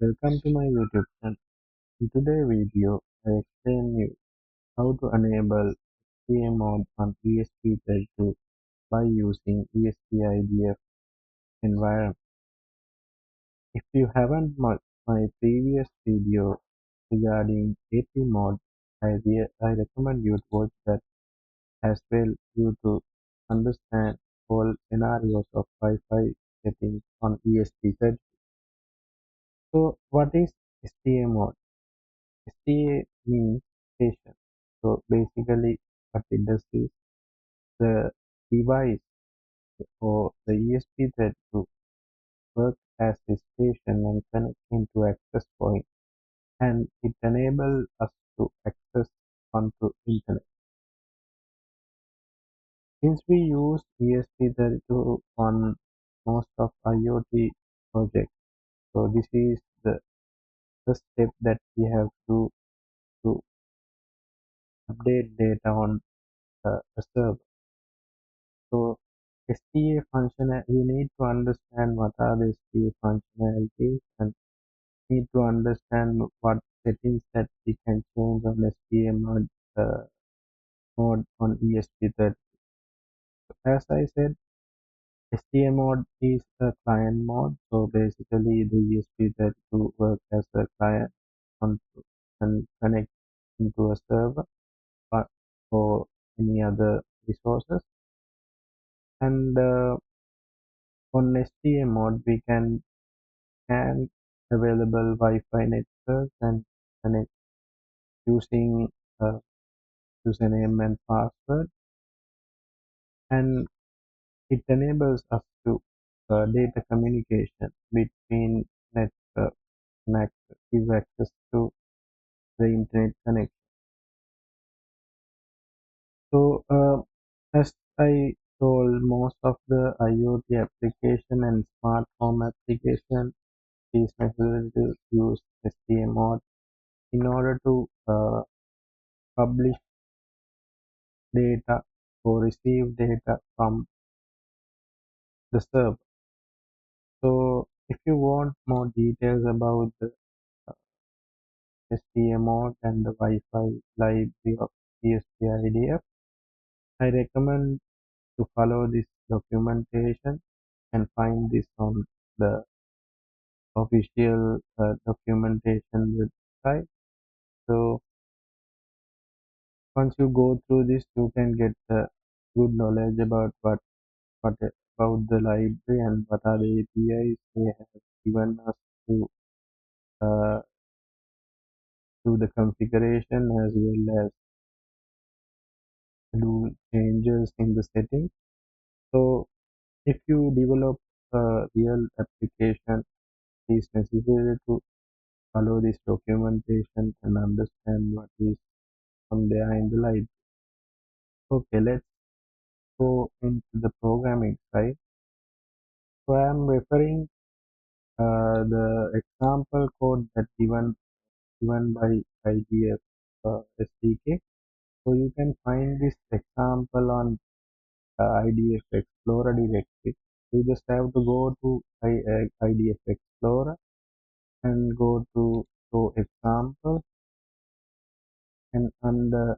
Welcome to my YouTube channel. In today's video, I explain you how to enable STA mode on ESP32 by using ESP-IDF environment. If you haven't watched my previous video regarding AP mode, I recommend you to watch that as well you to understand all scenarios of Wi-Fi settings on ESP32. So what is STA mode? STA means station. So basically what it does is the device or the ESP32 work as a station and connect into access point, and it enables us to access onto internet. Since we use ESP32 on most of IoT projects, so this is the first step that we have to update data on a server. So STA function, you need to understand what are the STA functionalities and need to understand what settings that we can change on STA mode on ESP32. As I said, STA mode is a client mode. So basically the ESP32 works as a client on and connect into a server or any other resources. And on STA mode, we can available Wi-Fi networks and connect using uh, username and password, and it enables us to data communication between network and give access to the internet connection. So as I told, most of the IoT application and smart home application is necessary to use STA mode in order to publish data or receive data from the server. So if you want more details about the STA mode and the Wi-Fi library of ESP-IDF, I recommend to follow this documentation and find this on the official documentation website. So once you go through this, you can get good knowledge about what about the library and what are the APIs they have given us to uh, do the configuration as well as do changes in the settings. So if you develop a real application, it is necessary to follow this documentation and understand what is on there in the library. Okay, let's go into the programming side. So I am referring the example code that given by IDF SDK. So you can find this example on IDF Explorer directly. You just have to go to IDF Explorer and go to show example, and under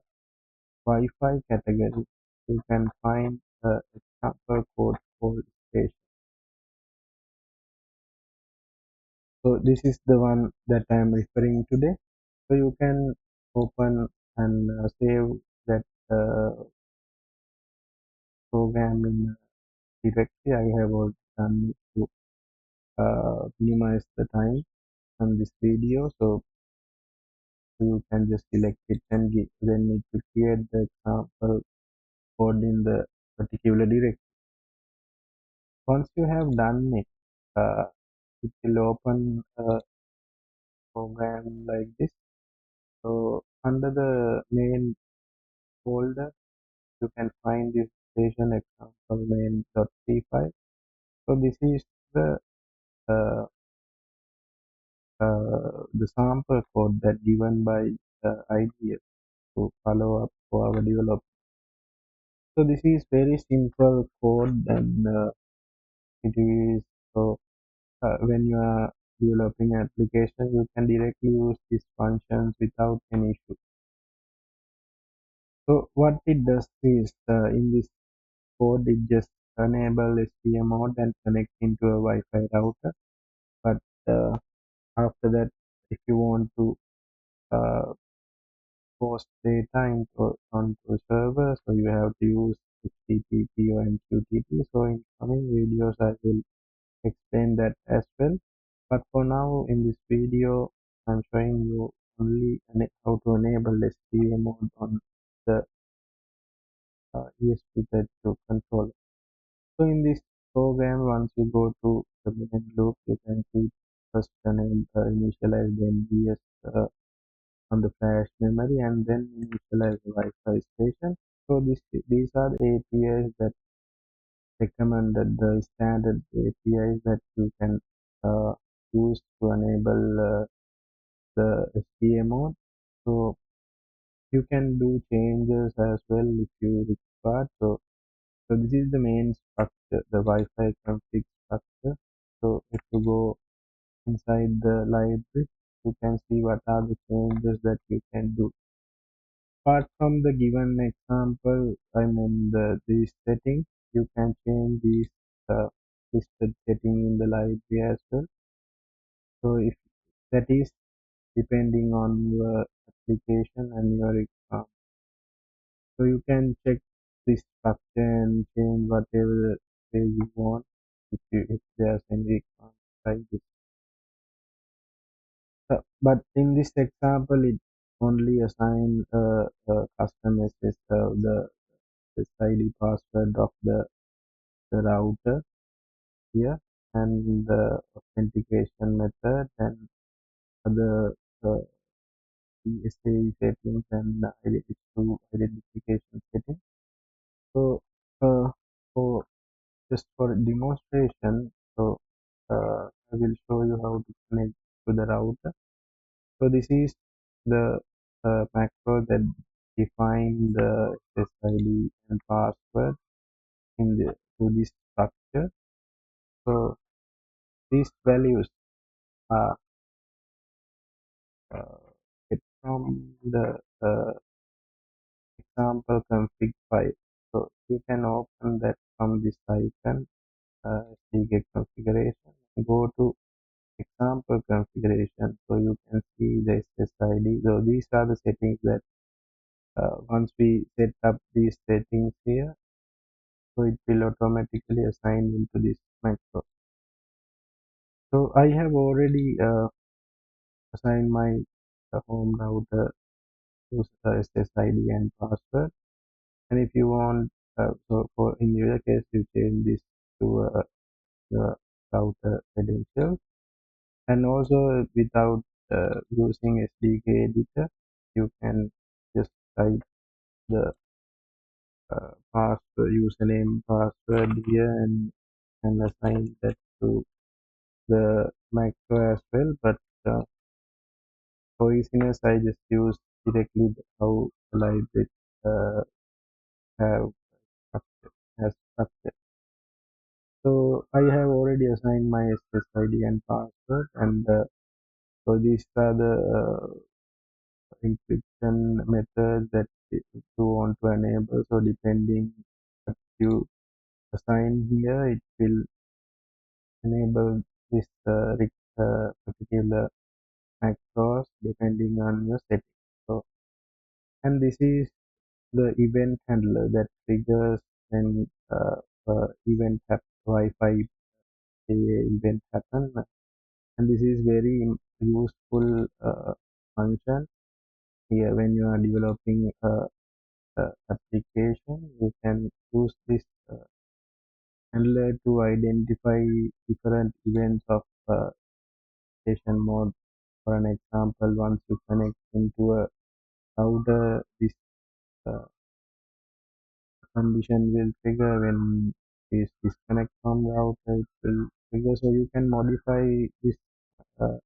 Wi-Fi category you can find the example code called station. So this is the one that I am referring today. So you can open and save that program in directly. I have already done it to minimize the time on this video. So you can just select it and then need to create the example code in the particular directory. Once you have done it, it will open a program like this. So under the main folder, you can find this station example main.c5. So this is uh, the sample code that given by the IDF to follow up for our development. So this is very simple code, and it is so when you are developing application, you can directly use these functions without any issue. So what it does is in this code, it just enable STM mode and connect into a Wi-Fi router. But after that, if you want to uh, post data onto a server, so you have to use HTTP or MQTT. So in coming videos, I will explain that as well. But for now, in this video, I'm showing you only how to enable STM mode on the ESP32 controller. So in this program, once you go to the main loop, you can see first initialize the NBS on the flash memory and then initialize the Wi-Fi station. So these are the APIs that recommended, the standard APIs that you can uh, use to enable the SDA mode. So you can do changes as well if you require. So this is the main structure, the Wi-Fi config structure. So if you go inside the library, you can see what are the changes that you can do. Apart from the given example, I mean these settings, you can change these listed setting in the library as well. So if that is depending on your application and your so you can check this structure and change whatever way you want if there's any requirement like this. But in this example, it only assign a custom the SID password of the router here and the authentication method and other uh, PSA settings and identification settings. So for just for demonstration, so I will show you how to connect to the router. So this is the macro that define the SSID and password in the to this structure. So these values are uh, get from the example config file. So you can open that from this icon, SDK configuration, go to example configuration. So you can see the SSID. So these are the settings that once we set up these settings here, so it will automatically assign into this macro. So I have already assigned my home router to SSID and password. And if you want, so for in your case, you change this to the router credentials. And also without using SDK editor, you can just type the password, username, password here and assign that to the macro as well. But for easiness, I just use directly how the library uh, have structure, has structure. So I have already assigned my SSID and password, and so these are the encryption methods that you want to enable. So depending what you assign here, it will enable this particular macros depending on your settings. So, and this is the event handler that triggers when event Wi-Fi event happen, and this is very useful function here when you are developing application. You can use this handler to identify different events of station mode. For an example, once you connect into a router, this uh, condition will trigger when is disconnect from the router. It will trigger, so you can modify this uh,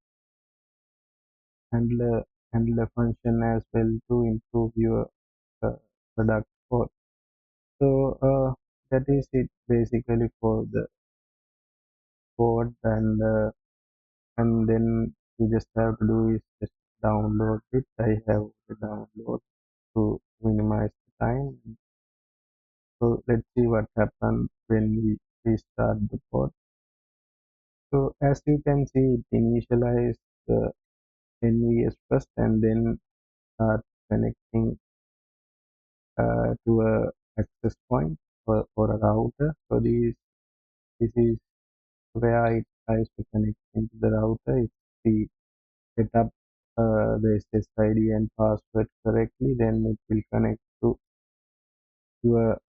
handler handler function as well to improve your product code. So that is it basically for the code, and and then you just have to do is just download it. I have to download to minimize the time. So let's see what happens when we restart the pod. So as you can see, it initialized the NVS first and then start connecting to a access point or a router. So this is where it tries to connect into the router. If we set up the SSID and password correctly, then it will connect to your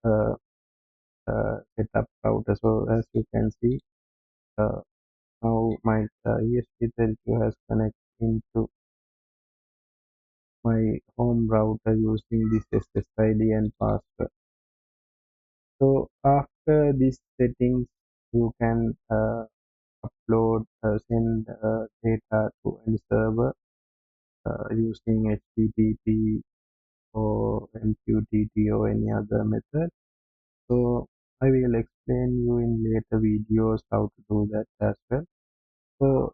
setup router. So as you can see, uh, now my ESP32 has connected into my home router using this SSID and password. So after these settings, you can send data to any server using HTTP or MQTT or any other method. So I will explain you in later videos how to do that as well. So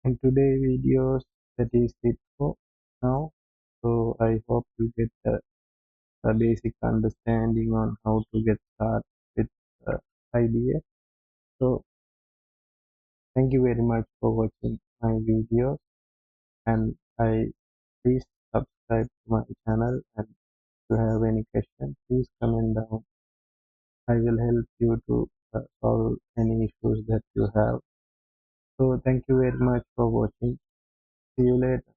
in today's videos, that is it for now. So I hope you get a basic understanding on how to get started with IDF. So thank you very much for watching my videos, and I please subscribe to my channel, and if you have any questions, please comment down. I will help you to solve any issues that you have. So thank you very much for watching. See you later.